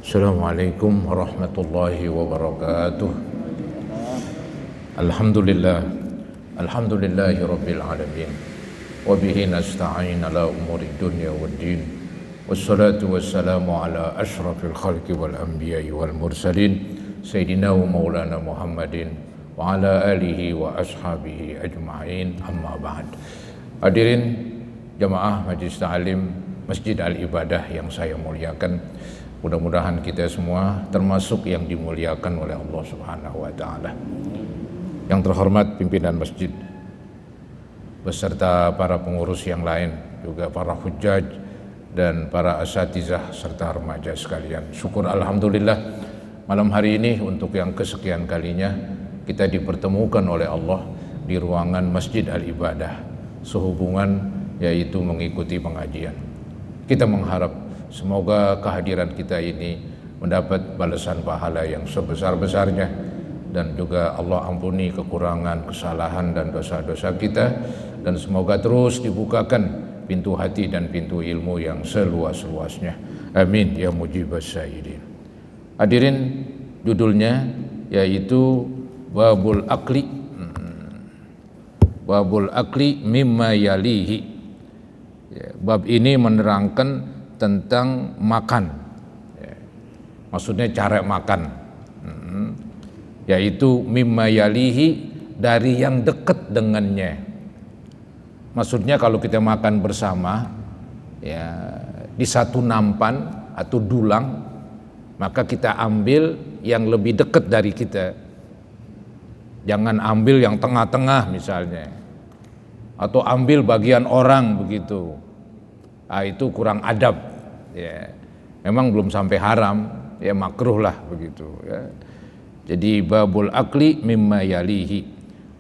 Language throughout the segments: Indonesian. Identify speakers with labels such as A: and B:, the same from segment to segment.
A: Assalamualaikum warahmatullahi wabarakatuh. Alhamdulillah. Alhamdulillahi rabbil alamin. Wa bihi nasta'in ala umuri dunya waddin. Wassalatu wassalamu ala ashrafil khalqi wal anbiya'i wal mursalin Sayyidina wa maulana Muhammadin wa ala alihi wa ashabihi ajma'in, amma ba'd. Hadirin jamaah Majelis Ta'lim Masjid Al-Ibadah yang saya muliakan, mudah-mudahan kita semua termasuk yang dimuliakan oleh Allah Subhanahu wa taala. Yang terhormat pimpinan masjid beserta para pengurus yang lain, juga para hujjaj dan para asatizah serta remaja sekalian. Syukur alhamdulillah malam hari ini untuk yang kesekian kalinya kita dipertemukan oleh Allah di ruangan Masjid Al-Ibadah sehubungan yaitu mengikuti pengajian. Kita mengharap semoga kehadiran kita ini mendapat balasan pahala yang sebesar-besarnya, dan juga Allah ampuni kekurangan, kesalahan dan dosa-dosa kita, dan semoga terus dibukakan pintu hati dan pintu ilmu yang seluas-luasnya. Amin ya mujibas syaidin. Hadirin, judulnya yaitu Babul Akli. Babul Akli mimma yalihi. Bab ini menerangkan tentang makan, maksudnya cara makan, yaitu mimma yalihi, dari yang dekat dengannya. Maksudnya kalau kita makan bersama ya di satu nampan atau dulang, maka kita ambil yang lebih dekat dari kita, jangan ambil yang tengah-tengah misalnya, atau ambil bagian orang begitu. Itu kurang adab ya. Memang belum sampai haram ya, makruh lah begitu ya. Jadi babul akli mimma yalihi,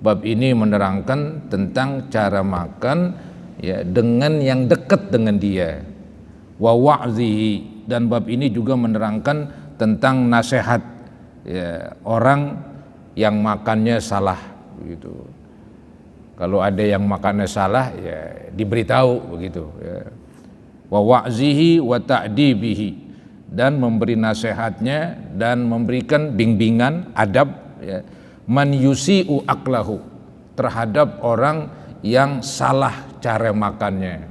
A: bab ini menerangkan tentang cara makan ya dengan yang dekat dengan dia. Wa wa'zihi, dan bab ini juga menerangkan tentang nasihat ya, orang yang makannya salah begitu. Kalau ada yang makannya salah ya diberitahu begitu ya. Wa wa'zihi wa ta'dibihi, dan memberi nasihatnya dan memberikan bimbingan adab ya, man yusi'u aklahu, terhadap orang yang salah cara makannya.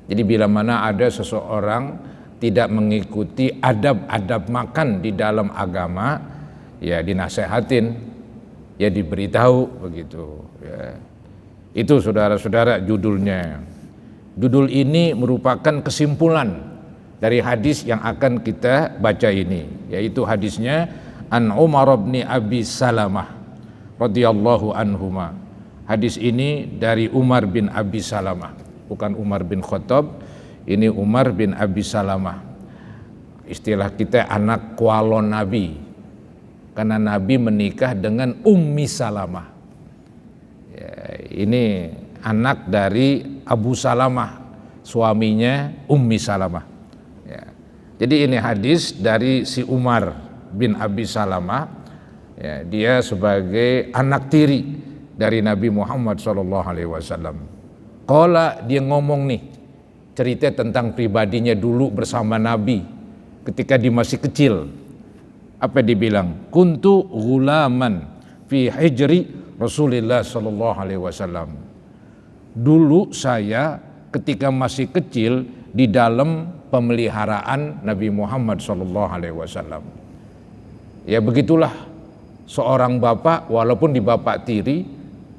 A: Jadi bila mana ada seseorang tidak mengikuti adab-adab makan di dalam agama, ya dinasehatin, ya diberitahu begitu ya. Itu saudara-saudara judulnya. Judul ini merupakan kesimpulan dari hadis yang akan kita baca ini, yaitu hadisnya An Umar bin Abi Salamah radhiyallahu anhuma. Hadis ini dari Umar bin Abi Salamah, bukan Umar bin Khattab, ini Umar bin Abi Salamah. Istilah kita anak kualon Nabi, karena Nabi menikah dengan Ummi Salamah ya, ini anak dari Abu Salamah, suaminya Ummi Salamah ya. Jadi ini hadis dari si Umar bin Abi Salamah ya, dia sebagai anak tiri dari Nabi Muhammad SAW. Qala, dia ngomong nih, cerita tentang pribadinya dulu bersama Nabi ketika dia masih kecil. Apa dibilang? Kuntu ghulaman fi hijri Rasulillah SAW. Dulu saya ketika masih kecil di dalam pemeliharaan Nabi Muhammad SAW. Ya begitulah seorang bapak, walaupun di bapak tiri,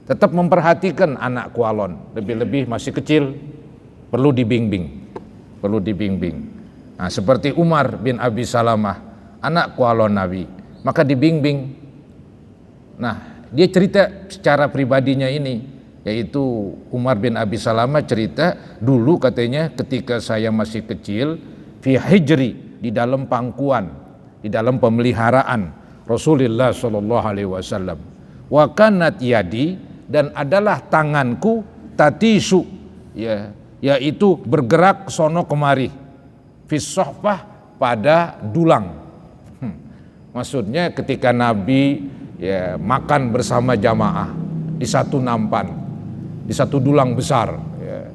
A: tetap memperhatikan anak kualon, lebih-lebih masih kecil, perlu dibimbing, perlu dibimbing. Nah, seperti Umar bin Abi Salamah, anak kualon Nabi, maka dibimbing. Nah, dia cerita secara pribadinya ini, yaitu Umar bin Abi Salamah cerita dulu katanya ketika saya masih kecil, fi hijri, di dalam pangkuan, di dalam pemeliharaan Rasulullah SAW. Wa kanat yadi, dan adalah tanganku, tatisu ya, yaitu bergerak sono kemari, fi sohbah, pada dulang. Maksudnya ketika Nabi ya makan bersama jamaah di satu nampan, di satu dulang besar ya.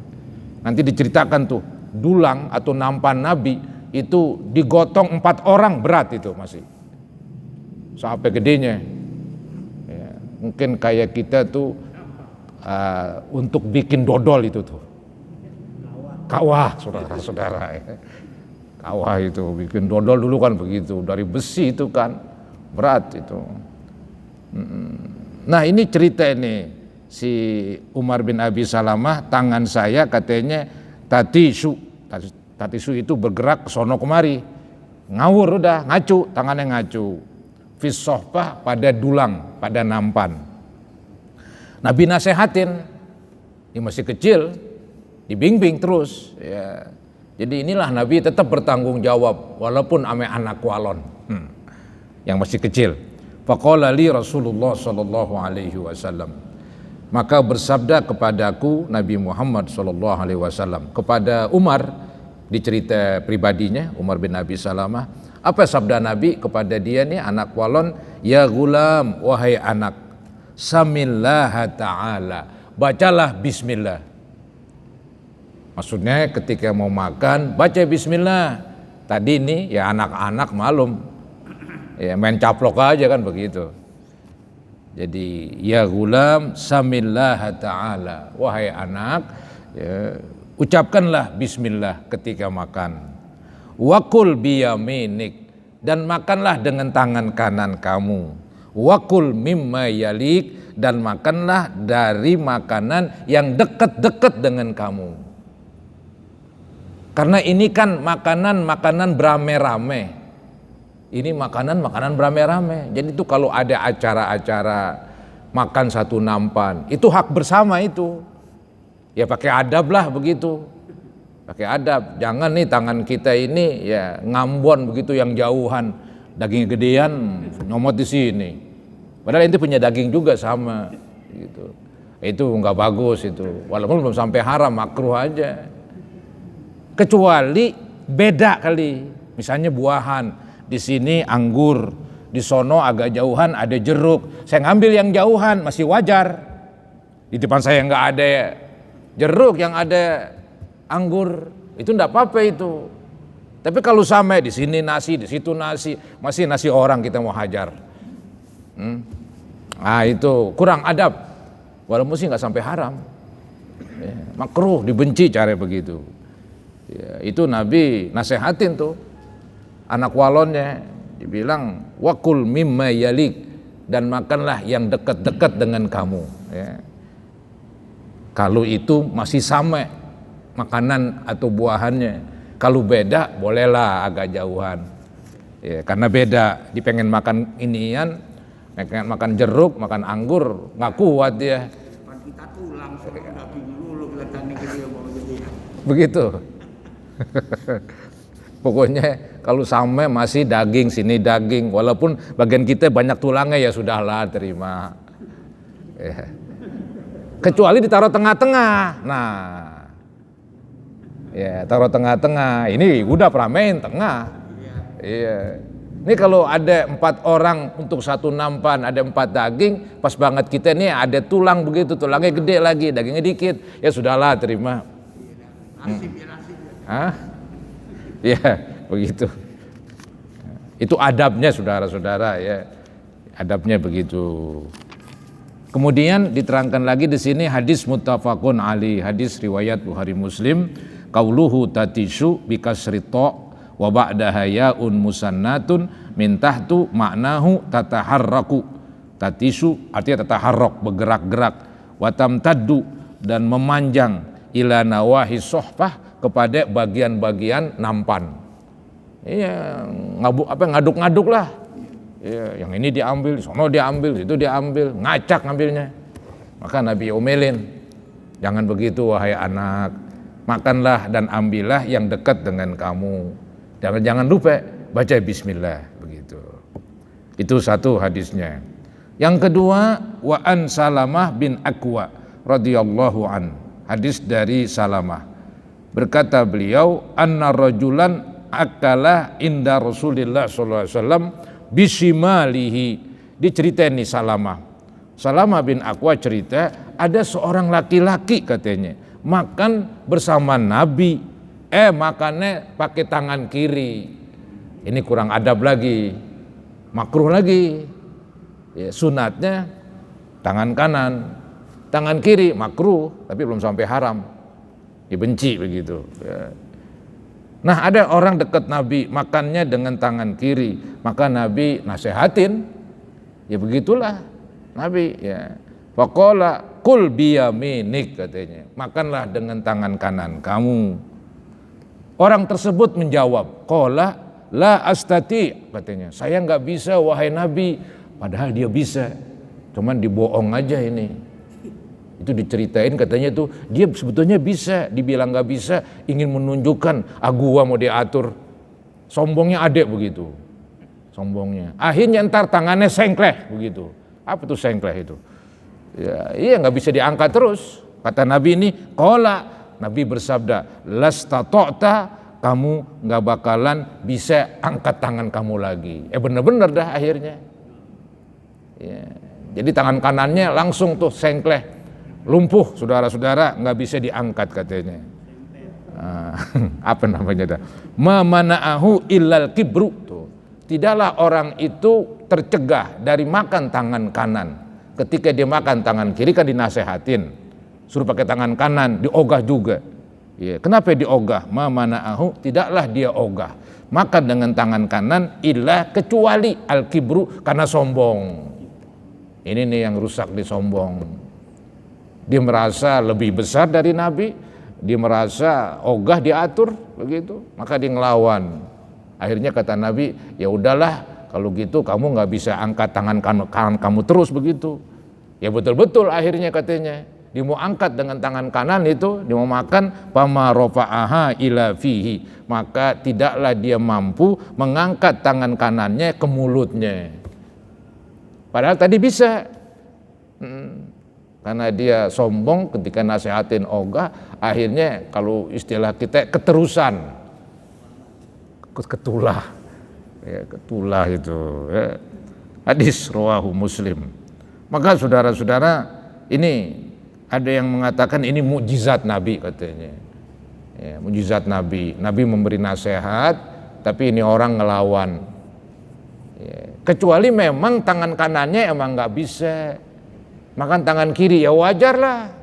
A: Nanti diceritakan tuh dulang atau nampan Nabi itu digotong 4 orang berat itu masih sampai gedenya. Ya, mungkin kayak kita tuh untuk bikin dodol itu tuh kawah, saudara-saudara ya. Kawah itu bikin dodol dulu kan begitu, dari besi itu kan berat itu. Nah ini cerita ini si Umar bin Abi Salamah, tangan saya katanya tatisu itu bergerak sono kemari, ngawur udah, ngacu, tangannya ngacu, fisohpah pada dulang, pada nampan. Nabi nasehatin, dia masih kecil, dibimbing terus ya. Jadi inilah Nabi tetap bertanggung jawab walaupun ame anak walon yang masih kecil. Faqala li Rasulullah sallallahu alaihi wasallam, maka bersabda kepadaku Nabi Muhammad sallallahu alaihi wasallam kepada Umar, di cerita pribadinya Umar bin Abi Salamah, apa sabda Nabi kepada dia nih anak walon? Ya gulam, wahai anak, samillaha ta'ala, bacalah bismillah. Maksudnya ketika mau makan baca bismillah. Tadi nih ya anak-anak malum ya main caplok aja kan begitu. Jadi ya gulam samillaha ta'ala, wahai anak ya, ucapkanlah bismillah ketika makan. Wakul biyaminik, dan makanlah dengan tangan kanan kamu. Wakul mimma yalik, dan makanlah dari makanan yang dekat-dekat dengan kamu. Karena ini kan makanan berame-rame. Ini makanan berame-rame. Jadi itu kalau ada acara-acara makan satu nampan, itu hak bersama itu. Ya pakai adab lah begitu. Pakai adab. Jangan nih tangan kita ini ya ngambon begitu yang jauhan. Daging gedean nyomot di sini. Padahal itu punya daging juga sama gitu. Itu enggak bagus itu. Walaupun belum sampai haram, makruh aja. Kecuali beda kali, misalnya buahan, di sini anggur, di sono agak jauhan ada jeruk, saya ngambil yang jauhan masih wajar. Di depan saya nggak ada jeruk, yang ada anggur, itu nggak apa-apa itu. Tapi kalau sama di sini nasi, di situ nasi, masih nasi orang kita mau hajar, nah itu kurang adab. Walaupun sih nggak sampai haram, ya, makruh, dibenci cara begitu. Ya, itu Nabi nasehatin tuh anak walonnya, dibilang wakul mimma yalik, dan makanlah yang dekat-dekat dengan kamu ya. Kalau itu masih sama makanan atau buahannya, kalau beda bolehlah agak jauhan ya, karena beda. Dipengen makan inian, pengen makan jeruk, makan anggur, nggak kuat dia.
B: Kita tulang daging dulu kelihatannya gitu
A: begitu. Pokoknya kalau sama masih daging, sini daging, walaupun bagian kita banyak tulangnya ya sudahlah, terima ya. Kecuali ditaruh tengah-tengah. Nah ya taruh tengah-tengah, ini udah pramein tengah. Iya. Ini kalau ada 4 orang untuk satu nampan, ada 4 daging, pas banget kita nih ada tulang begitu, tulangnya gede lagi, dagingnya dikit, ya sudahlah, terima. Hah? Ya begitu. Itu adabnya saudara-saudara ya, adabnya begitu. Kemudian diterangkan lagi di sini hadis muttafaqun alaih, hadis riwayat Bukhari Muslim, qauluhu tatisu bikasrito wa ba'daha yaun musannatun min tahtu maknahu tataharraku. Tatisu artinya tataharrak, bergerak-gerak, wa tamtaddu, dan memanjang, ila nawahi sohfah, kepada bagian-bagian nampan. Iya, ngaduk-ngaduk lah. Iya, yang ini diambil, sono diambil, itu diambil, ngacak ngambilnya. Maka Nabi omelin, jangan begitu wahai anak, makanlah dan ambillah yang dekat dengan kamu. Jangan lupa baca bismillah begitu. Itu satu hadisnya. Yang kedua, wa an Salamah bin Aqwa radhiyallahu an. Hadis dari Salamah. Berkata beliau, anna rajulan akala inda Rasulillah sallallahu alaihi wasallam bisimalihi. Diceritain nih Salamah. Salamah bin Aqwa cerita, ada seorang laki-laki katanya makan bersama Nabi makannya pakai tangan kiri. Ini kurang adab lagi, makruh lagi. Ya, sunatnya tangan kanan, tangan kiri makruh, tapi belum sampai haram, dibenci begitu. Ya. Nah, ada orang dekat Nabi makannya dengan tangan kiri, maka Nabi nasihatin, ya begitulah Nabi. Ya, faqala kul biyaminik, katanya, makanlah dengan tangan kanan kamu. Orang tersebut menjawab, qala la astati, katanya, saya nggak bisa wahai Nabi, padahal dia bisa, cuman dibohong aja ini. Itu diceritain katanya tuh dia sebetulnya bisa, dibilang nggak bisa, ingin menunjukkan gua mau diatur, sombongnya adek begitu, sombongnya. Akhirnya ntar tangannya sengkleh begitu. Apa tuh sengkleh itu? Ya, iya nggak bisa diangkat terus. Kata Nabi ini, qala, Nabi bersabda, lastata'ta, kamu nggak bakalan bisa angkat tangan kamu lagi. Bener-bener dah akhirnya. Ya, jadi tangan kanannya langsung tuh sengkleh, lumpuh, saudara-saudara, nggak bisa diangkat katanya. Apa namanya dah? Ma mana'ahu illal kibru. Tuh. Tidaklah orang itu tercegah dari makan tangan kanan. Ketika dia makan tangan kiri kan dinasehatin, suruh pakai tangan kanan, diogah juga. Ya, kenapa diogah? Ma mana'ahu, tidaklah dia ogah makan dengan tangan kanan illa kecuali al kibru, karena sombong. Ini nih yang rusak di sombong. Dia merasa lebih besar dari Nabi, dia merasa ogah diatur begitu, maka dia ngelawan. Akhirnya kata Nabi, ya udahlah kalau gitu kamu nggak bisa angkat tangan kanan kamu terus begitu. Ya betul-betul akhirnya katanya, dia mau angkat dengan tangan kanan itu, dia mau makan, pama rafa'aha ila fihi, maka tidaklah dia mampu mengangkat tangan kanannya ke mulutnya. Padahal tadi bisa. Karena dia sombong ketika nasihatin ogah, akhirnya kalau istilah kita keterusan, ketulah, ya, ketulah itu. Ya. Hadis rawahu Muslim. Maka saudara-saudara, ini ada yang mengatakan ini mukjizat Nabi katanya. Ya, mukjizat Nabi. Nabi memberi nasihat, tapi ini orang ngelawan. Ya. Kecuali memang tangan kanannya emang nggak bisa. Makan tangan kiri, ya wajar lah,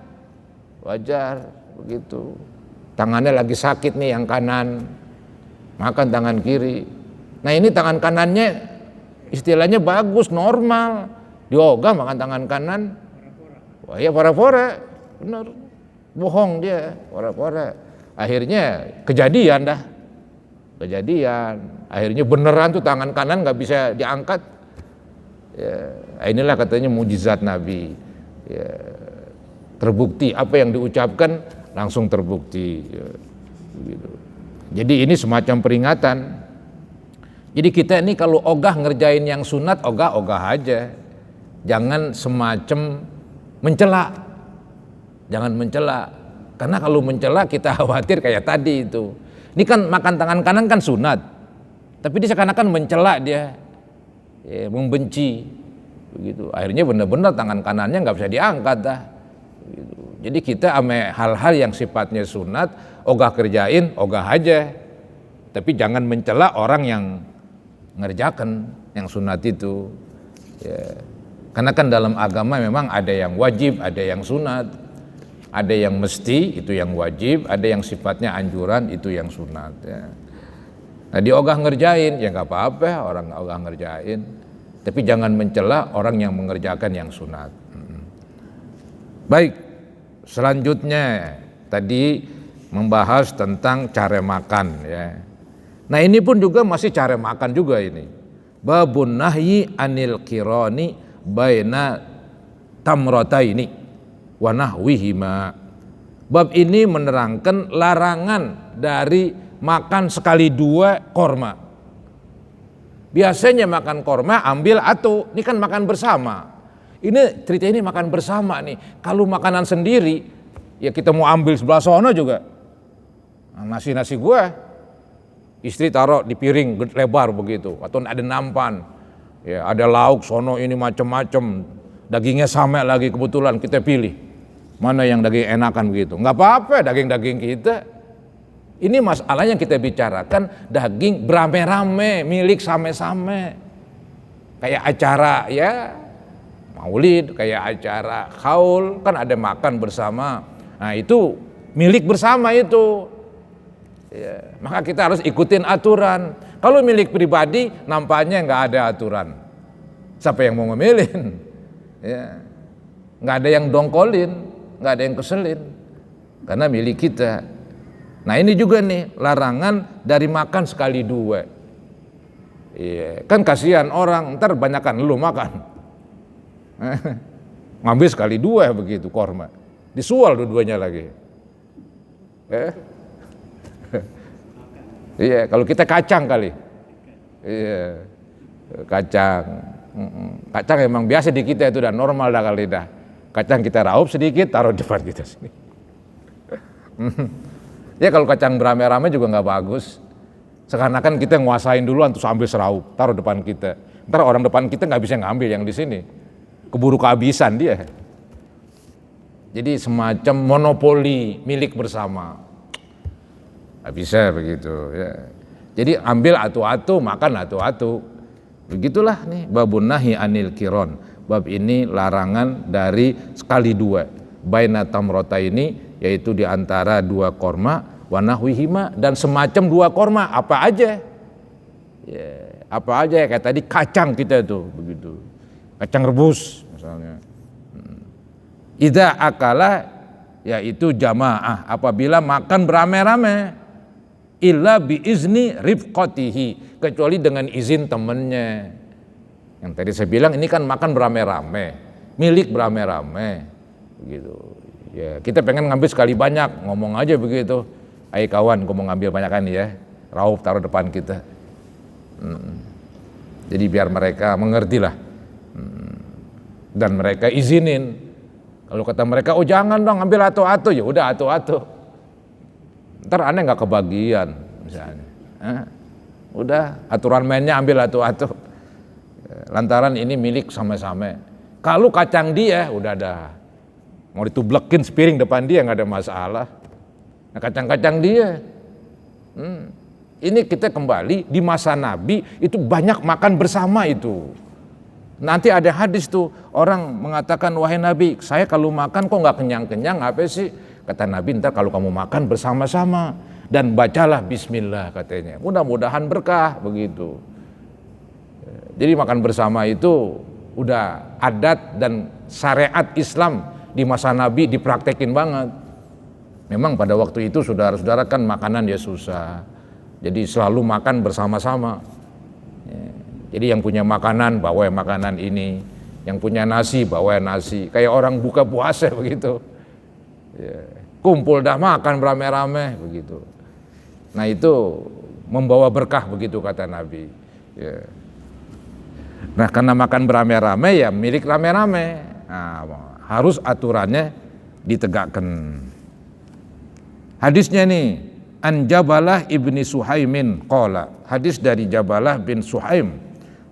A: wajar begitu. Tangannya lagi sakit nih yang kanan, makan tangan kiri. Nah ini tangan kanannya istilahnya bagus, normal, diogah makan tangan kanan. Wah ya pora-pora, bener, bohong dia, pora-pora. Akhirnya kejadian dah, kejadian. Akhirnya beneran tuh tangan kanan nggak bisa diangkat. Ya, inilah katanya mukjizat Nabi. Ya, terbukti apa yang diucapkan langsung terbukti. Ya, gitu. Jadi ini semacam peringatan. Jadi kita ini kalau ogah ngerjain yang sunat, ogah-ogah aja. Jangan semacam mencela. Jangan mencela. Karena kalau mencela kita khawatir kayak tadi itu. Ini kan makan tangan kanan kan sunat. Tapi dia seakan-akan mencela dia. Ya, membenci begitu. Akhirnya benar-benar tangan kanannya nggak bisa diangkat dah gitu. Jadi kita ame hal-hal yang sifatnya sunat, ogah kerjain, ogah aja, tapi jangan mencela orang yang ngerjakan yang sunat itu ya. Karena kan dalam agama memang ada yang wajib, ada yang sunat, ada yang mesti, itu yang wajib, ada yang sifatnya anjuran, itu yang sunat ya. Nah di ogah ngerjain, ya nggak apa-apa orang ogah ngerjain, tapi jangan mencela orang yang mengerjakan yang sunat. Baik, selanjutnya tadi membahas tentang cara makan ya. Nah ini pun juga masih cara makan juga ini. Babun nahyi anil kirani baina tamrataini wa nahwihima. Bab ini menerangkan larangan dari makan sekali dua korma. Biasanya makan korma ambil atu, ini kan makan bersama. Ini cerita ini makan bersama nih. Kalau makanan sendiri, ya kita mau ambil sebelah sono juga. Nah, nasi gua, istri taruh di piring lebar begitu, atau ada nampan, ya ada lauk sono ini macam-macam, dagingnya sama lagi kebetulan kita pilih mana yang daging enakan begitu. Nggak apa-apa daging-daging kita. Ini masalah yang kita bicarakan daging berame-rame, milik same-same. Kayak acara ya maulid, kayak acara haul, kan ada makan bersama. Nah itu milik bersama itu. Ya, maka kita harus ikutin aturan. Kalau milik pribadi nampaknya nggak ada aturan. Siapa yang mau ngemilin? Ya, nggak ada yang dongkolin, nggak ada yang keselin, karena milik kita. Nah ini juga nih larangan dari makan sekali dua. Iya, kan kasihan orang, ntar banyakan lu makan. Ngambil sekali dua begitu korma, disual dua-duanya lagi. Iya, kalau kita kacang kali. Iya, kacang. Kacang emang biasa di kita itu udah normal dah kali dah. Kacang kita raup sedikit, taruh depan kita sini. Ya kalau kacang berame-rame juga nggak bagus. Seakan-akan kita nguasain duluan terus ambil seraup, taruh depan kita. Ntar orang depan kita nggak bisa ngambil yang di sini, keburu kehabisan dia. Jadi semacam monopoli milik bersama. Nggak bisa begitu. Ya. Jadi ambil atu-atu, makan atu-atu. Begitulah nih babun nahi anil kiron. Bab ini larangan dari sekali dua. Baina tamrota ini yaitu di antara dua korma, wa nahwihima, dan semacam dua korma apa aja. Ya, apa aja kayak tadi kacang kita itu begitu. Kacang rebus misalnya. Idza akala yaitu jamaah apabila makan beramai-ramai. Illa biizni rifqatihi, kecuali dengan izin temennya. Yang tadi saya bilang ini kan makan beramai-ramai, milik beramai-ramai, begitu. Ya kita pengen ngambil sekali banyak, ngomong aja begitu. Ayo kawan, gue mau ngambil banyak kan ya, raup taruh depan kita. Jadi biar mereka mengerti lah, dan mereka izinin. Kalau kata mereka, oh jangan dong ambil atu-atu, ya udah atu-atu. Ntar aneh nggak kebagian misalnya. Udah aturan mainnya ambil atu-atu. Lantaran ini milik sama-sama. Kalau kacang dia udah ada, mau ditublekin sepiring depan dia nggak ada masalah. Nah, kacang-kacang dia. Ini kita kembali di masa Nabi itu banyak makan bersama itu. Nanti ada hadis tuh orang mengatakan wahai Nabi, saya kalau makan kok nggak kenyang-kenyang apa sih? Kata Nabi, ntar kalau kamu makan bersama-sama dan bacalah bismillah katanya. Mudah-mudahan berkah begitu. Jadi makan bersama itu udah adat dan syariat Islam di masa Nabi dipraktekin banget. Memang pada waktu itu saudara-saudara kan makanan ya susah. Jadi selalu makan bersama-sama. Jadi yang punya makanan bawa makanan ini, yang punya nasi bawa nasi. Kayak orang buka puasa begitu. Ya, kumpul dah makan beramai-ramai begitu. Nah itu membawa berkah begitu kata Nabi. Ya. Nah karena makan beramai-ramai ya milik ramai-ramai. Nah, harus aturannya ditegakkan. Hadisnya nih an Jabalah ibni Suhaimin qala. Hadis dari Jabalah bin Suhaim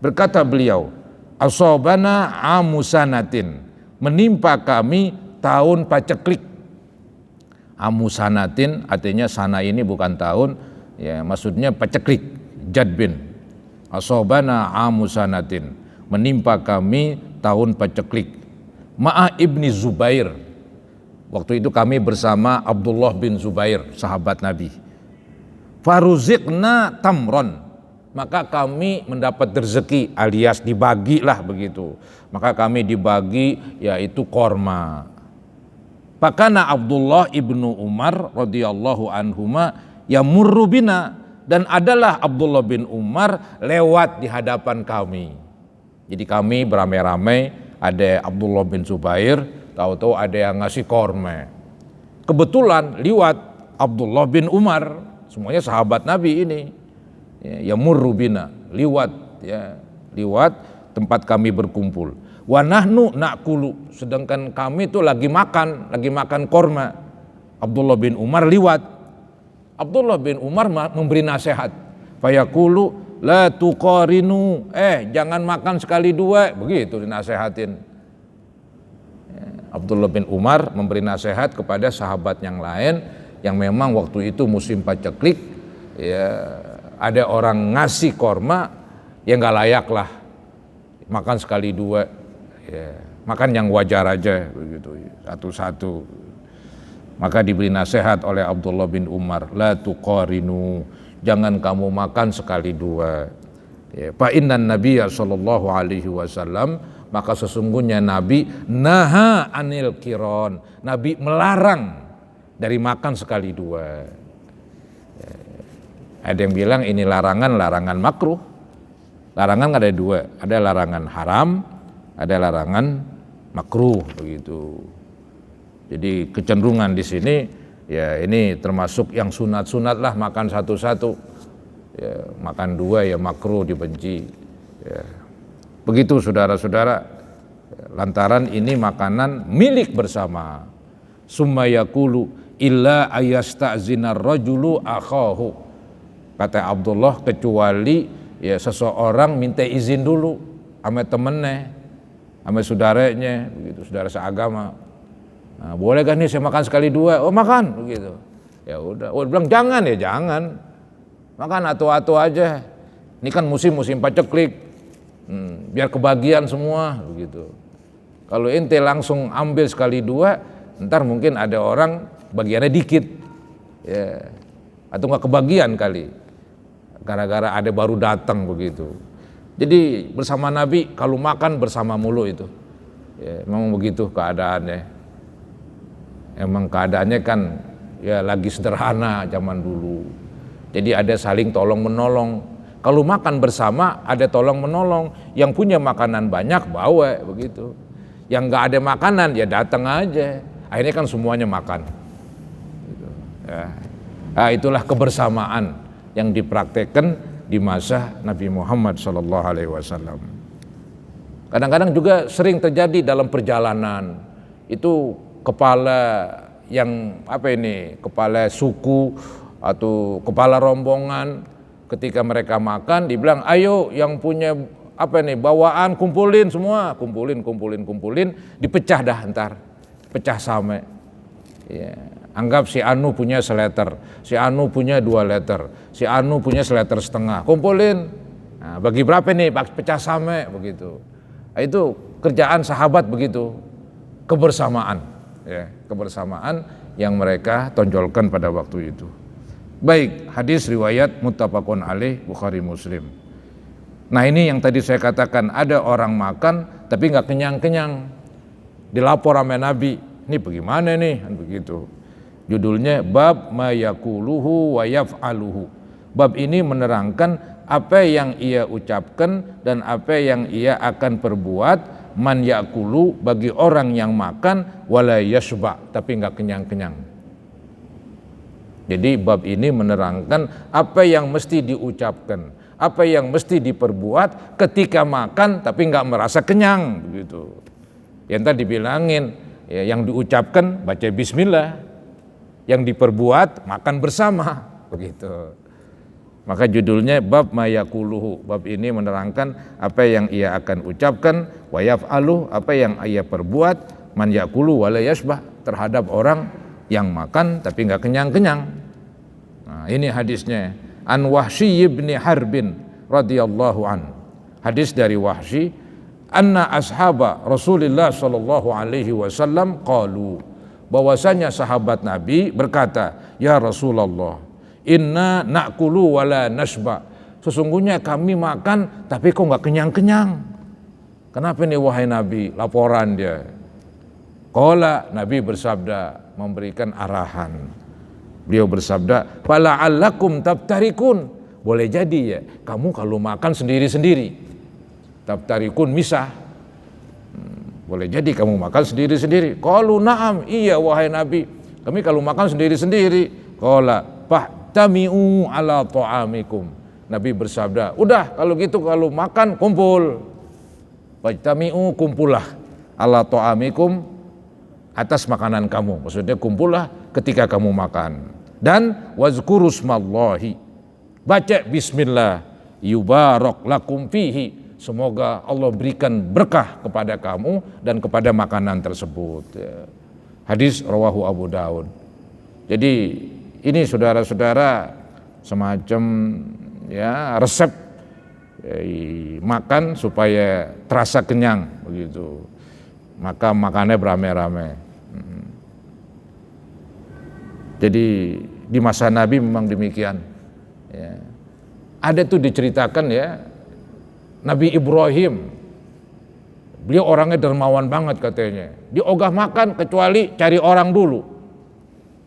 A: berkata beliau, asobana amusanatin, menimpa kami tahun paceklik. Amusanatin artinya sana ini bukan tahun, ya maksudnya paceklik, jadbin. Asobana amusanatin, menimpa kami tahun paceklik. Ma'a ibni Zubair, waktu itu kami bersama Abdullah bin Zubair, sahabat Nabi. Faruzikna tamron, maka kami mendapat rezeki alias dibagilah begitu. Maka kami dibagi yaitu korma. Pakana Abdullah ibnu Umar radhiyallahu anhuma yamurru bina, dan adalah Abdullah bin Umar lewat di hadapan kami. Jadi kami beramai-ramai, ada Abdullah bin Zubair, tahu-tahu ada yang ngasih korma. Kebetulan liwat Abdullah bin Umar, semuanya sahabat Nabi ini. Yamurru bina, liwat ya, liwat tempat kami berkumpul. Wa nahnu na'kulu, sedangkan kami itu lagi makan korma. Abdullah bin Umar liwat. Abdullah bin Umar memberi nasihat. Fayaqulu la tuqarinu, jangan makan sekali dua, begitu dinasehatin. Abdullah bin Umar memberi nasihat kepada sahabat yang lain, yang memang waktu itu musim paceklik, ya ada orang ngasih korma yang nggak layak lah, makan sekali dua, ya, makan yang wajar aja begitu, satu-satu. Maka diberi nasihat oleh Abdullah bin Umar, la tuqarinu, jangan kamu makan sekali dua. Ya, fa innan nabiyya sallallahu alaihi wasallam, maka sesungguhnya Nabi naha anil kiron, Nabi melarang dari makan sekali dua. Ya, ada yang bilang ini larangan makruh. Larangan ada dua, ada larangan haram, ada larangan makruh begitu. Jadi kecenderungan di sini ya ini termasuk yang sunat-sunat lah, makan satu-satu. Ya, makan dua ya makruh, dibenci. Ya. Begitu saudara-saudara, lantaran ini makanan milik bersama. Summa yaqulu illa ayasta'zinar rajulu akhahu. Kata Abdullah, kecuali ya seseorang minta izin dulu sama temennya, sama saudaranya, begitu, saudara seagama. Nah, boleh kan nih saya makan sekali dua? Oh makan, begitu. Ya udah. Oh bilang jangan, ya jangan. Makan atu-atu aja. Ini kan musim paceklik. Biar kebagian semua, begitu. Kalau ente langsung ambil sekali dua, ntar mungkin ada orang bagiannya dikit, ya. Atau nggak kebagian kali. Gara-gara ada baru datang begitu. Jadi bersama Nabi kalau makan bersama mulu itu. Ya, memang begitu keadaannya. Emang keadaannya kan ya lagi sederhana zaman dulu. Jadi ada saling tolong menolong. Kalau makan bersama ada tolong menolong. Yang punya makanan banyak bawa begitu. Yang nggak ada makanan ya datang aja. Akhirnya kan semuanya makan. Gitu. Ya. Nah, itulah kebersamaan yang dipraktekkan di masa Nabi Muhammad SAW. Kadang-kadang juga sering terjadi dalam perjalanan. Itu kepala yang kepala suku atau kepala rombongan ketika mereka makan dibilang ayo yang punya bawaan kumpulin semua, kumpulin, dipecah dah ntar, pecah sama. Ya, anggap si Anu punya seleter, si Anu punya 2 liter, si Anu punya seleter setengah, kumpulin. Nah, bagi berapa nih? Pecah sama begitu. Nah, itu kerjaan sahabat begitu, kebersamaan. Ya, kebersamaan yang mereka tonjolkan pada waktu itu. Baik, hadis riwayat muttafaqun alaih Bukhari Muslim. Nah ini yang tadi saya katakan, ada orang makan tapi nggak kenyang-kenyang. Dilapor sama Nabi, ini bagaimana nih? Begitu. Judulnya bab ma yaquluhu wa yaf'aluhu. Bab ini menerangkan apa yang ia ucapkan dan apa yang ia akan perbuat. Man yakulu, bagi orang yang makan wala yashba, tapi enggak kenyang-kenyang. Jadi bab ini menerangkan apa yang mesti diucapkan, apa yang mesti diperbuat ketika makan tapi enggak merasa kenyang begitu. Yang tadi dibilangin ya, yang diucapkan baca bismillah, yang diperbuat makan bersama begitu. Maka judulnya bab mayakuluhu. Bab ini menerangkan apa yang ia akan ucapkan, wa yaf'alu, apa yang ia perbuat, man yakulu wa la yashbah, terhadap orang yang makan tapi enggak kenyang-kenyang. Nah, ini hadisnya. An Wahsy bin Harbin radhiyallahu an. Hadis dari Wahsy, anna ashaba Rasulullah sallallahu alaihi wasallam qalu, bahwasanya sahabat Nabi berkata, ya Rasulullah, inna na'kulu wala nashba, sesungguhnya kami makan tapi kok nggak kenyang-kenyang. Kenapa nih wahai Nabi? Laporan dia. Qala, Nabi bersabda, memberikan arahan. Beliau bersabda, fala'allakum tabtarikun, boleh jadi ya kamu kalau makan sendiri-sendiri. Tabtarikun misah, boleh jadi kamu makan sendiri-sendiri. Qalu na'am, iya wahai Nabi, kami kalau makan sendiri-sendiri. Qala tami'u ala ta'amikum. Nabi bersabda, udah kalau gitu kalau makan kumpul. Tami'u, kumpullah, ala ta'amikum, atas makanan kamu. Maksudnya kumpullah ketika kamu makan. Dan wazkurusmallahi, baca bismillah, yubarak lakum fihi, semoga Allah berikan berkah kepada kamu dan kepada makanan tersebut. Hadis rawahu Abu Daud. Jadi ini saudara-saudara semacam ya resep makan supaya terasa kenyang begitu. Maka makannya beramai-ramai. Jadi di masa Nabi memang demikian. Ya. Ada tuh diceritakan ya, Nabi Ibrahim, beliau orangnya dermawan banget katanya. Dia ogah makan kecuali cari orang dulu.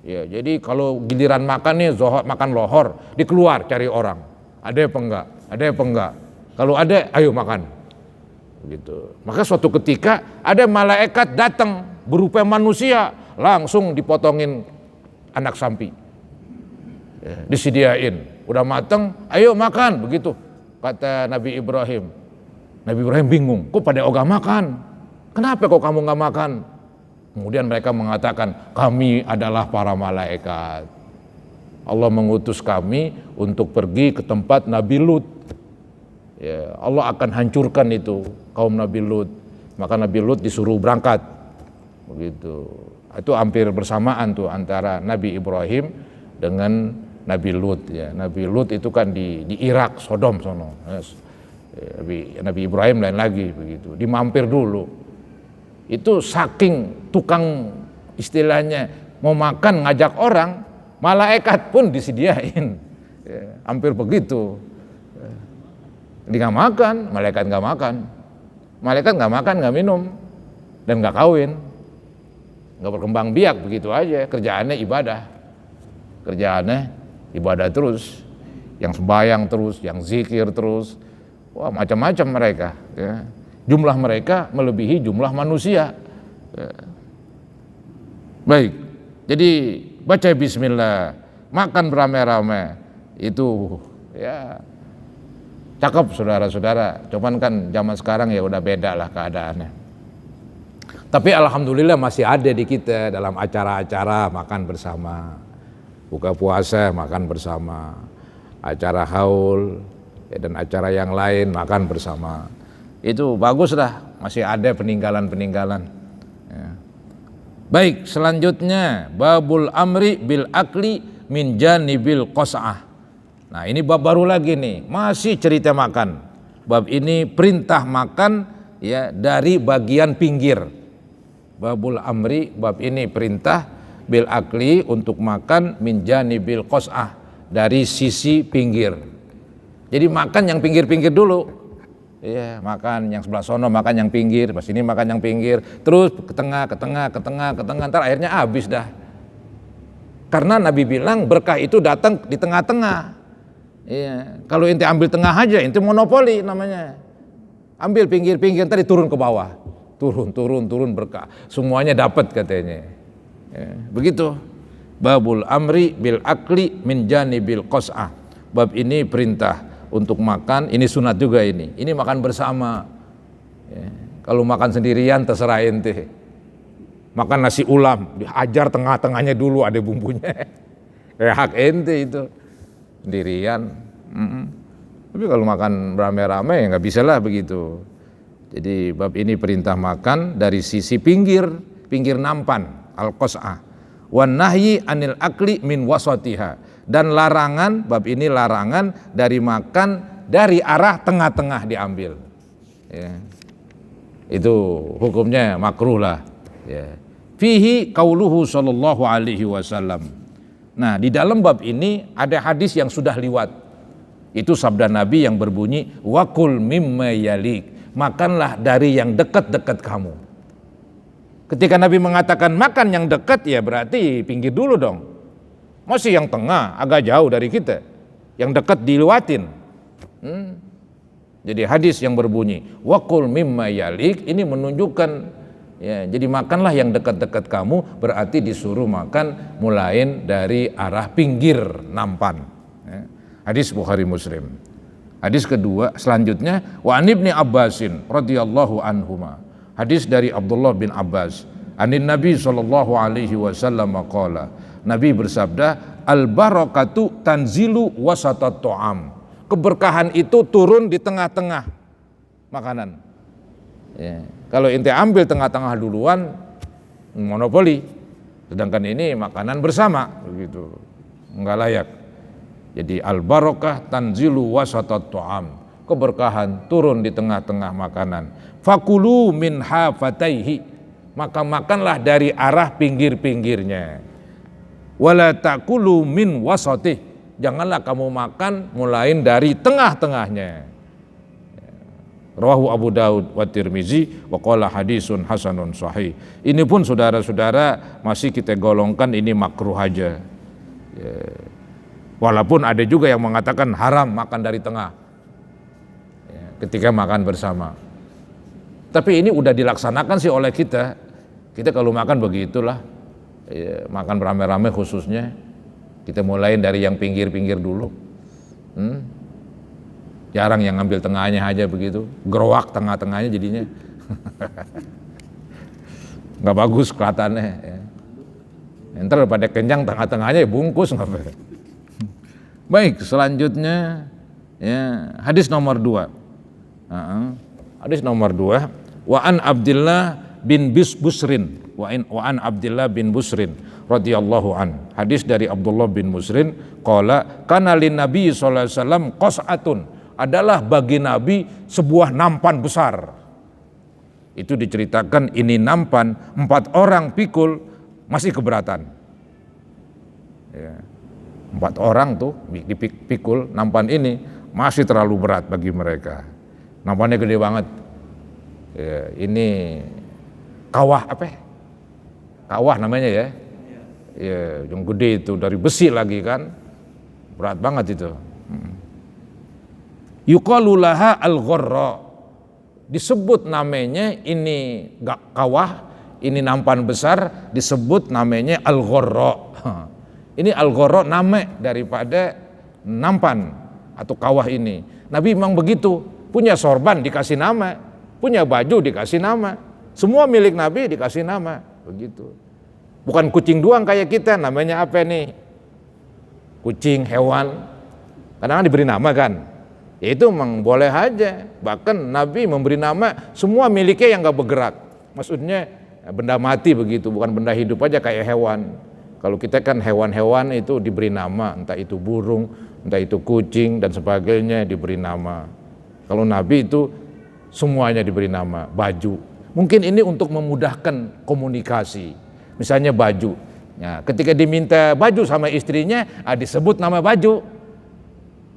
A: Ya, jadi kalau giliran makan nih, makan lohor, dikeluar cari orang. Ada apa enggak? Ada apa enggak? Kalau ada, ayo makan. Gitu. Maka suatu ketika ada malaikat datang berupa manusia, langsung dipotongin anak sapi. Ya, disediain. Udah mateng, ayo makan, begitu kata Nabi Ibrahim. Nabi Ibrahim bingung, kok pada ogah makan? Kenapa kok kamu nggak makan? Kemudian mereka mengatakan, kami adalah para malaikat. Allah mengutus kami untuk pergi ke tempat Nabi Lut. Ya, Allah akan hancurkan itu kaum Nabi Lut. Maka Nabi Lut disuruh berangkat. Begitu. Itu hampir bersamaan tuh antara Nabi Ibrahim dengan Nabi Lut ya. Nabi Lut itu kan di Irak, Sodom sono. Nabi Ibrahim lain lagi begitu. Dimampir dulu. Itu saking tukang istilahnya mau makan ngajak orang, malaikat pun disediain. Ya, hampir begitu. Dia nggak makan, malaikat nggak makan. Malaikat nggak makan, nggak minum, dan nggak kawin, nggak berkembang biak begitu aja. Kerjaannya ibadah. Kerjaannya ibadah terus, yang sembahyang terus, yang zikir terus, wah macam-macam mereka. Ya. Jumlah mereka melebihi jumlah manusia. Ya. Baik, jadi baca Bismillah, makan beramai-ramai, itu ya cakep saudara-saudara. Cuman kan zaman sekarang ya udah beda lah keadaannya. Tapi alhamdulillah masih ada di kita dalam acara-acara makan bersama. Buka puasa makan bersama, acara haul ya, dan acara yang lain makan bersama. Itu bagus dah, masih ada peninggalan-peninggalan ya. Baik, selanjutnya babul amri bil akli min janibil qas'ah. Nah ini bab baru lagi nih, masih cerita makan. Bab ini perintah makan ya dari bagian pinggir. Babul amri, bab ini perintah bil akli untuk makan min janibil qas'ah dari sisi pinggir. Jadi makan yang pinggir-pinggir dulu. Ya, makan yang sebelah sono, makan yang pinggir, pas ini makan yang pinggir, terus ke tengah, ntar akhirnya habis dah. Karena Nabi bilang berkah itu datang di tengah-tengah. Ya, kalau ente ambil tengah aja, ente monopoli namanya. Ambil pinggir-pinggir, tadi turun ke bawah. Turun berkah. Semuanya dapat katanya. Ya, begitu. Babul amri bil akli min janibil qas'ah. Bab ini perintah untuk makan, ini sunat juga ini. Ini makan bersama. Ya, kalau makan sendirian terserah ente. Makan nasi ulam, dihajar tengah-tengahnya dulu ada bumbunya. Hak ente itu. Sendirian. Tapi kalau makan rame-rame ya nggak bisa lah begitu. Jadi bab ini perintah makan dari sisi pinggir nampan. Al-qas'ah wan nahyi anil akli min wasatiha, dan larangan, bab ini larangan dari makan dari arah tengah-tengah diambil ya. Itu hukumnya makruh lah ya. Fihi qauluhu sallallahu alaihi wasallam. Nah di dalam bab ini ada hadis yang sudah liwat, itu sabda Nabi yang berbunyi wakul mimma yalik, makanlah dari yang dekat-dekat kamu. Ketika Nabi mengatakan makan yang dekat ya berarti pinggir dulu dong. Masih yang tengah agak jauh dari kita, yang dekat dilewatin. Jadi hadis yang berbunyi waqul mimma yalik ini menunjukkan ya, jadi makanlah yang dekat-dekat kamu, berarti disuruh makan mulai dari arah pinggir nampan ya. Hadis Bukhari Muslim. Hadis kedua selanjutnya wa an ibni Abbasin radhiyallahu anhuma. Hadis dari Abdullah bin Abbas, anin Nabi sallallahu alaihi wasallam qala, Nabi bersabda, al barakatu tanzilu wasatat ta'am. Keberkahan itu turun di tengah-tengah makanan. Ya. Kalau ente ambil tengah-tengah duluan, monopoli. Sedangkan ini makanan bersama, begitu. enggak layak. Jadi al-barakah tanzilu wasatat ta'am, keberkahan turun di tengah-tengah makanan. Fakulu min hafataihi, maka makanlah dari arah pinggir-pinggirnya. Wala takulu min wasatih, janganlah kamu makan mulai dari tengah-tengahnya. Rawahu Abu Daud wa Tirmizi wa qala hadisun hasanun sahih. Ini pun saudara-saudara masih kita golongkan ini makruh aja. Ya. Walaupun ada juga yang mengatakan haram makan dari tengah ya, ketika makan bersama. Tapi ini udah dilaksanakan sih oleh kita. Kita kalau makan begitulah, ya, makan rame-rame khususnya. Kita mulai dari yang pinggir-pinggir dulu. Jarang yang ngambil tengahnya aja begitu, gerowak tengah-tengahnya jadinya. Nggak bagus kelihatannya. Ya. Ntar pada kenyang tengah-tengahnya ya bungkus nggak apa. Baik, selanjutnya ya, hadis nomor 2. Hadis nomor 2. Wa an Abdullah bin Busrin, wa an Abdullah bin Busrin radhiyallahu an. Hadis dari Abdullah bin Busrin qala kana lin Nabi sallallahu alaihi wasallam qas'atun, adalah bagi Nabi sebuah nampan besar. Itu diceritakan ini nampan 4 orang pikul masih keberatan. Ya. 4 orang tuh dipikul nampan ini masih terlalu berat bagi mereka. Nampannya gede banget. Ya, ini kawah apa? Kawah namanya ya. Ya, yang gede itu dari besi lagi kan. Berat banget itu. Yuqalu laha al-gharra. Disebut namanya ini kawah, ini nampan besar disebut namanya al-gharra. Ini al-gharra nama daripada nampan atau kawah ini. Nabi memang begitu, punya sorban dikasih nama, punya baju dikasih nama, semua milik Nabi dikasih nama, begitu. Bukan kucing doang kayak kita, namanya apa nih? Kucing, hewan, kadang-kadang diberi nama kan. Ya itu memang boleh aja. Bahkan Nabi memberi nama semua miliknya yang gak bergerak. Maksudnya benda mati begitu, bukan benda hidup aja kayak hewan. Kalau kita kan hewan-hewan itu diberi nama, entah itu burung, entah itu kucing dan sebagainya diberi nama. Kalau Nabi itu semuanya diberi nama, baju. Mungkin ini untuk memudahkan komunikasi. Misalnya baju. Ya, ketika diminta baju sama istrinya, disebut nama baju.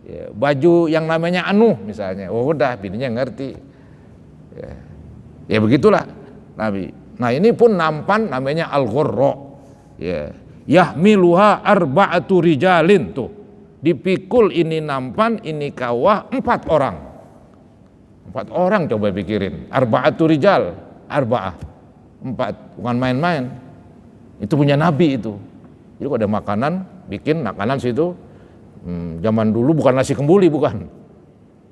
A: Ya, baju yang namanya Anu misalnya. Oh udah, bininya ngerti. Ya begitulah Nabi. Nah ini pun nampan namanya al-gharra. Ya. Yahmiluha arba'atu rijalin, tuh dipikul ini nampan ini kawah 4 orang. 4 orang coba pikirin, arba'atu rijal, arba'ah 4, bukan main-main. Itu punya Nabi itu. Jadi kalau ada makanan, bikin makanan situ. Zaman dulu bukan nasi kembuli, bukan.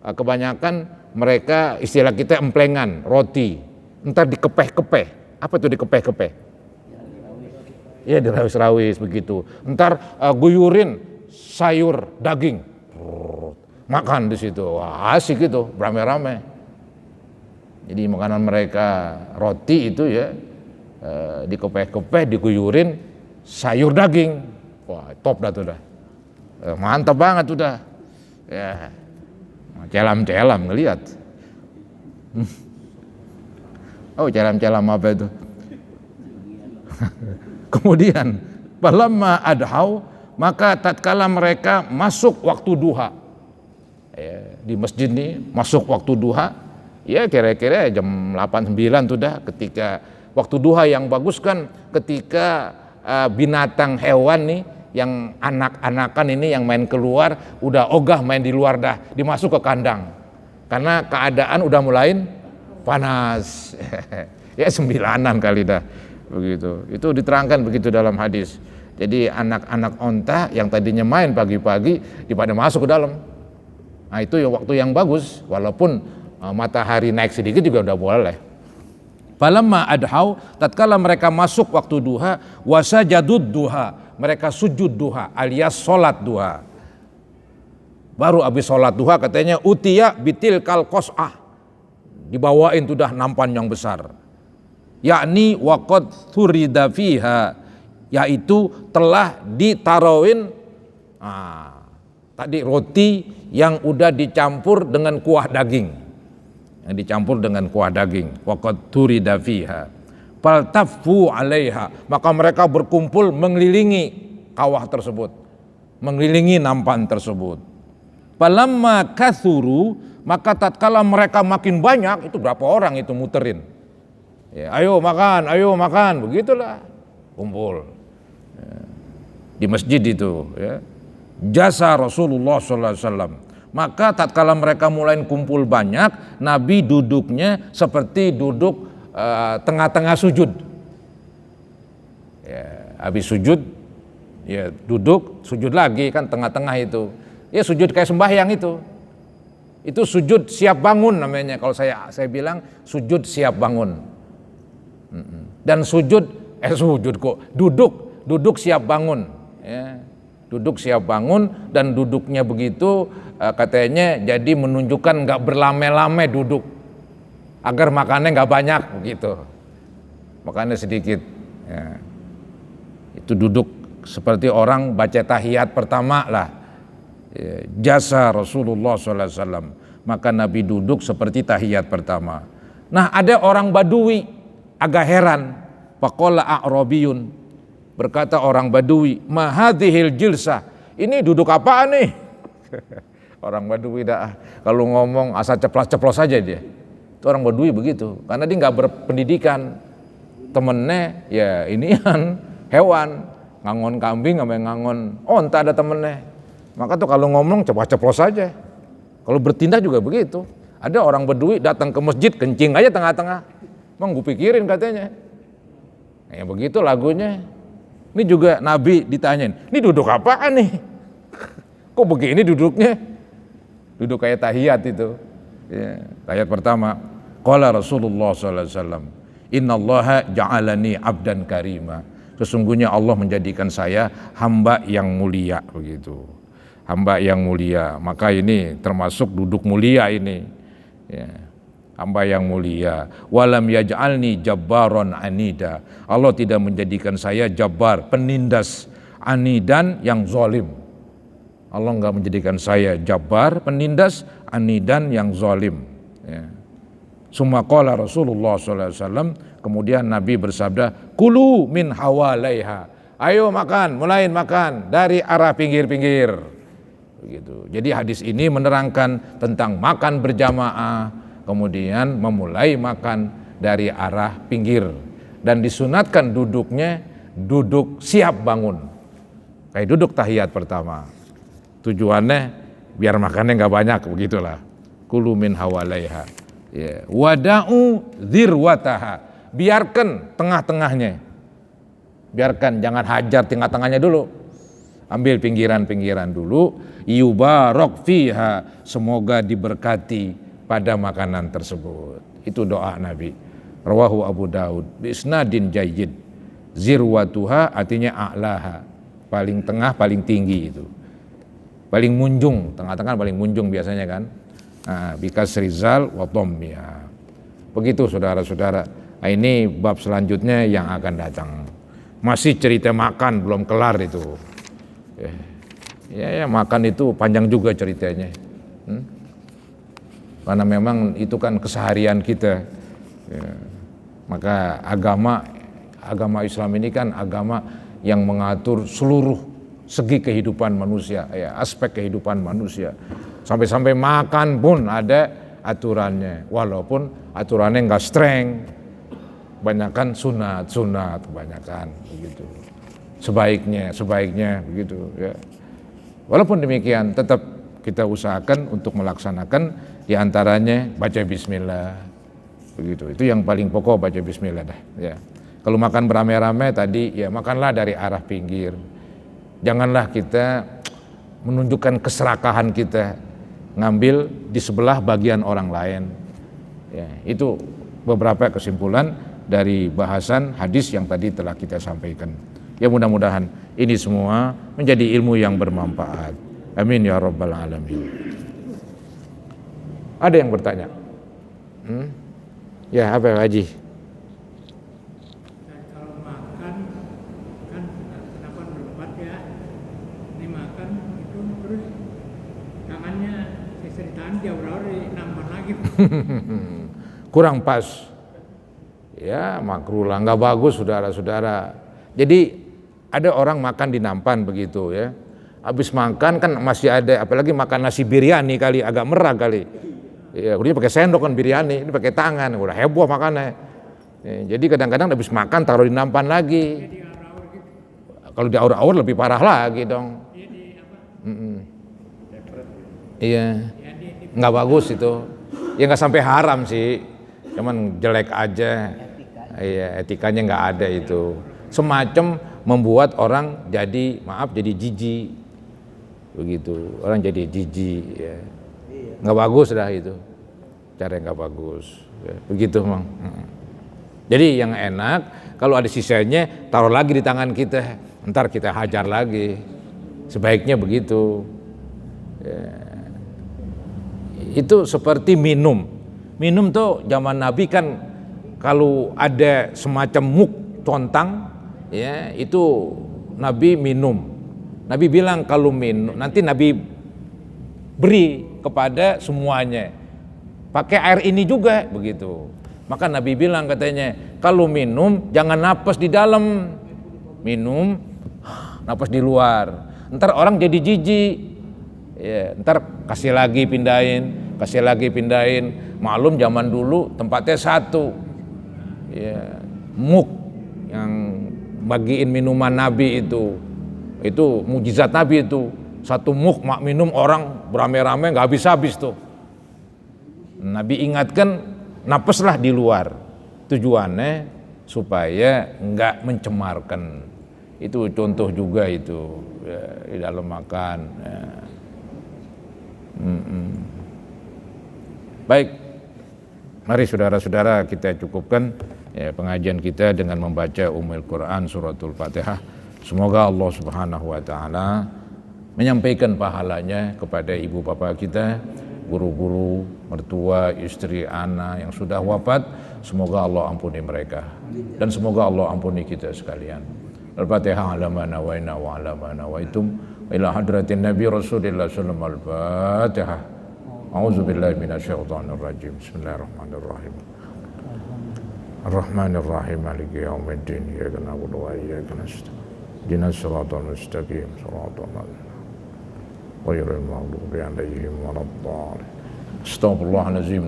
A: Kebanyakan mereka istilah kita emplengan, roti. Entar dikepeh-kepeh. Apa itu dikepeh-kepeh? Ya dirawis-rawis begitu. Entar guyurin sayur daging, makan di situ. Wah, asik itu, rame-rame. Jadi makanan mereka roti itu ya dikepeh-kepeh, diguyurin sayur daging. Wah, top dah tuh dah. Mantap banget udah. Ya, celam-celam ngelihat. Oh, celam-celam apa itu? Kemudian falamma adhau, maka tatkala mereka masuk waktu duha, ya, di masjid ini masuk waktu duha, ya kira-kira jam 8-9 tuh dah. Ketika waktu duha yang bagus kan ketika binatang hewan nih yang anak-anakan ini yang main keluar udah ogah main di luar dah, dimasuk ke kandang karena keadaan udah mulai panas. Ya 9-an kali dah. Begitu, itu diterangkan begitu dalam hadis. Jadi anak-anak onta yang tadinya main pagi-pagi dipada masuk ke dalam. Nah itu waktu yang bagus, walaupun matahari naik sedikit juga udah boleh. Falamma adhau, tatkala mereka masuk waktu duha, wasajadud duha, mereka sujud duha alias sholat duha. Baru habis sholat duha katanya utiya bitil kal qas'ah, dibawain tuh dah nampan yang besar. Yakni waqad thurida fiha, yaitu telah ditarawin Tadi roti yang udah dicampur dengan kuah daging. Yang dicampur dengan kuah daging. Waqad turida fiha. Faltaffu 'alaiha. Maka mereka berkumpul mengelilingi kawah tersebut. Mengelilingi nampan tersebut. Falamma kathuru, maka tatkala mereka makin banyak, itu berapa orang itu muterin. Ya, ayo makan, begitulah kumpul. Ya, di masjid itu, ya. Jasa Rasulullah SAW. Maka tatkala mereka mulai kumpul banyak, Nabi duduknya seperti duduk tengah-tengah sujud. Ya, habis sujud, ya duduk, sujud lagi kan tengah-tengah itu. Ya sujud kayak sembahyang itu. Itu sujud siap bangun namanya. Kalau saya bilang sujud siap bangun. Dan duduk siap bangun. Ya. Duduk siap bangun, dan duduknya begitu katanya jadi menunjukkan nggak berlame-lame duduk agar makannya nggak banyak begitu, makannya sedikit. Ya. Itu duduk seperti orang baca tahiyat pertama lah. Ya. Jasa Rasulullah SAW. Maka Nabi duduk seperti tahiyat pertama. Nah ada orang Badui agak heran. Faqala a'rabiyun, berkata orang Badui, ma hadhil jilsah, ini duduk apaan nih? Orang Badui dah kalau ngomong asal ceplos-ceplos saja dia. Itu orang Badui begitu, karena dia nggak berpendidikan. Temennya ya inian hewan, ngangon kambing sama ngangon onta ada temennya. Maka tuh kalau ngomong ceplos-ceplos saja. Kalau bertindak juga begitu. Ada orang Badui datang ke masjid kencing aja tengah-tengah. Emang gue pikirin katanya. Ya begitu lagunya. Ini juga Nabi ditanyain, ini duduk apaan nih? Kok begini duduknya? Duduk kayak tahiyat itu. Ya, tahiyat pertama. Qala Rasulullah SAW, innallaha ja'alani abdan karima. Sesungguhnya Allah menjadikan saya hamba yang mulia begitu. Hamba yang mulia. Maka ini termasuk duduk mulia ini. Ya. Hamba yang mulia. Walam yaj'alni jabbaron anida. Allah tidak menjadikan saya jabbar, penindas, anidan yang zalim. Allah enggak menjadikan saya jabbar, penindas, anidan yang zalim. Ya. Summa qala Rasulullah SAW, kemudian Nabi bersabda, kulu min hawalaiha. Ayo makan, mulai makan dari arah pinggir-pinggir. Begitu. Jadi hadis ini menerangkan tentang makan berjamaah, kemudian memulai makan dari arah pinggir, dan disunatkan duduknya duduk siap bangun, kayak duduk tahiyat pertama. Tujuannya biar makannya nggak banyak, begitulah. Kulu min hawalaiha. Ya. Wada'u dzirwataha. Biarkan tengah-tengahnya. Biarkan, jangan hajar tengah-tengahnya dulu. Ambil pinggiran-pinggiran dulu. Yubarak fiha. Semoga diberkati pada makanan tersebut. Itu doa Nabi. Rawahu Abu Daud bi isnadin jayyid. Zirwatuha artinya a'laha, paling tengah, paling tinggi itu. Paling munjung, tengah-tengah paling munjung biasanya kan. Nah, bikas rizal wa dhammiha. Begitu saudara-saudara. Nah, ini bab selanjutnya yang akan datang. Masih cerita makan belum kelar itu. Ya makan itu panjang juga ceritanya. Karena memang itu kan keseharian kita. Ya. Maka agama Islam ini kan agama yang mengatur seluruh segi kehidupan manusia, ya, aspek kehidupan manusia. Sampai-sampai makan pun ada aturannya, walaupun aturannya nggak streng, kebanyakan sunat kebanyakan begitu. Sebaiknya begitu ya. Walaupun demikian tetap kita usahakan untuk melaksanakan, diantaranya baca bismillah begitu. Itu yang paling pokok, baca bismillah dah ya. Kalau makan beramai-ramai tadi ya makanlah dari arah pinggir. Janganlah kita menunjukkan keserakahan kita ngambil di sebelah bagian orang lain. Ya, itu beberapa kesimpulan dari bahasan hadis yang tadi telah kita sampaikan. Ya mudah-mudahan ini semua menjadi ilmu yang bermanfaat. Amin ya rabbal alamin. Ada yang bertanya? Ya apa Pak Haji?
B: Kalau makan kan kenapa berlebat ya? Ini makan gitu.
A: Kurang pas. Ya makruh lah, nggak bagus saudara-saudara. Jadi ada orang makan di nampan begitu ya. Habis makan kan masih ada, apalagi makan nasi biryani kali, agak merah kali. Ya, udah pakai sendok kan biryani, ini pakai tangan, udah heboh makannya. Ya, jadi kadang-kadang habis makan taruh di nampan lagi. Kalau di aur-aur lebih parah lagi dong. Iya, nggak bagus itu. Ya nggak sampai haram sih, cuman jelek aja. Iya, etikanya nggak ada itu. Semacam membuat orang jadi, maaf, jadi jijik. Begitu, orang jadi jijik. Ya. Nggak bagus dah itu. Cara nggak bagus. Ya. Begitu, Mang. Jadi yang enak, kalau ada sisanya, taruh lagi di tangan kita. Ntar kita hajar lagi. Sebaiknya begitu. Ya. Itu seperti minum. Minum tuh zaman Nabi kan kalau ada semacam muk contang, ya itu Nabi minum. Nabi bilang kalau minum, nanti Nabi beri kepada semuanya. Pakai air ini juga begitu. Maka Nabi bilang katanya, kalau minum jangan napas di dalam. Minum, napas di luar. Ntar orang jadi jijik. Ya, ntar kasih lagi pindahin. Maklum zaman dulu tempatnya satu. Ya, muk yang bagiin minuman Nabi itu mujizat Nabi itu. Satu muk mak minum orang beramai-ramai nggak habis-habis tuh. Nabi ingatkan napaslah di luar. Tujuannya supaya nggak mencemarkan. Itu contoh juga itu ya, di dalam makan. Ya. Baik, mari saudara-saudara kita cukupkan ya, pengajian kita dengan membaca Ummul Quran suratul Fatihah. Semoga Allah Subhanahu wa taala menyampaikan pahalanya kepada ibu bapak kita, guru-guru, mertua, istri, anak yang sudah wafat. Semoga Allah ampuni mereka dan semoga Allah ampuni kita sekalian. Al-Fatihah ala ma nawaina wa ala ma nawaitum ila hadratin Nabi Rasulillah sallallahu alaihi wasallam. Al-Fatihah. A'udzubillahi minasyaitonir rajim. Bismillahirrahmanirrahim. Ar-Rahmanir-Rahim. Maliki yaumiddin. Iyyaka na'budu wa iyyaka nasta'in. Ihdinas siratal mustaqim. Siratal ladzina ghairil maghdubi 'alaihim waladdallin. Astaghfirullahalazim.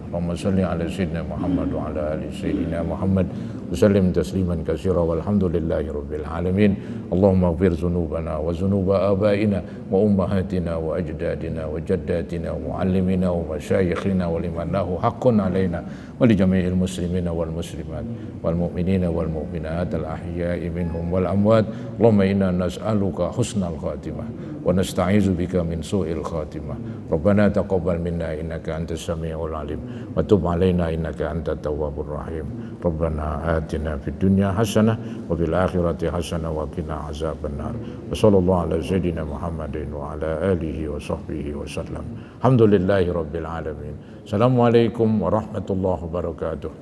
A: Allahumma shalli ala sayyidina Muhammad wa ala ali sayyidina Muhammad wa sallim tasliman katsira walhamdulillahi rabbil alamin. Allahumma ighfir dzunubana wa dzunuba abaina wa ummahatina wa ajdadina wa jaddatina wa muallimina wa masyayikhina wa liman lahu haqqun alaina wa li jami'il muslimina wal muslimat wal mu'minina wal mu'minat al ahya'i minhum wal amwat. Allahumma inna nas'aluka husnal khatimah wa nasta'izu bika min su'il khatimah. Rabbana taqabbal minna innaka antas samiul alim wa tub alaina innaka antat tawwabur rahim. Rabbana atina fid dunya hasanah wa fil akhirati hasanah wa qina azabannar. Wa sallallahu ala sayyidina Muhammadin wa ala alihi wa sahbihi wa sallam. Alhamdulillahi rabbil alamin. Assalamualaikum warahmatullahi wabarakatuh.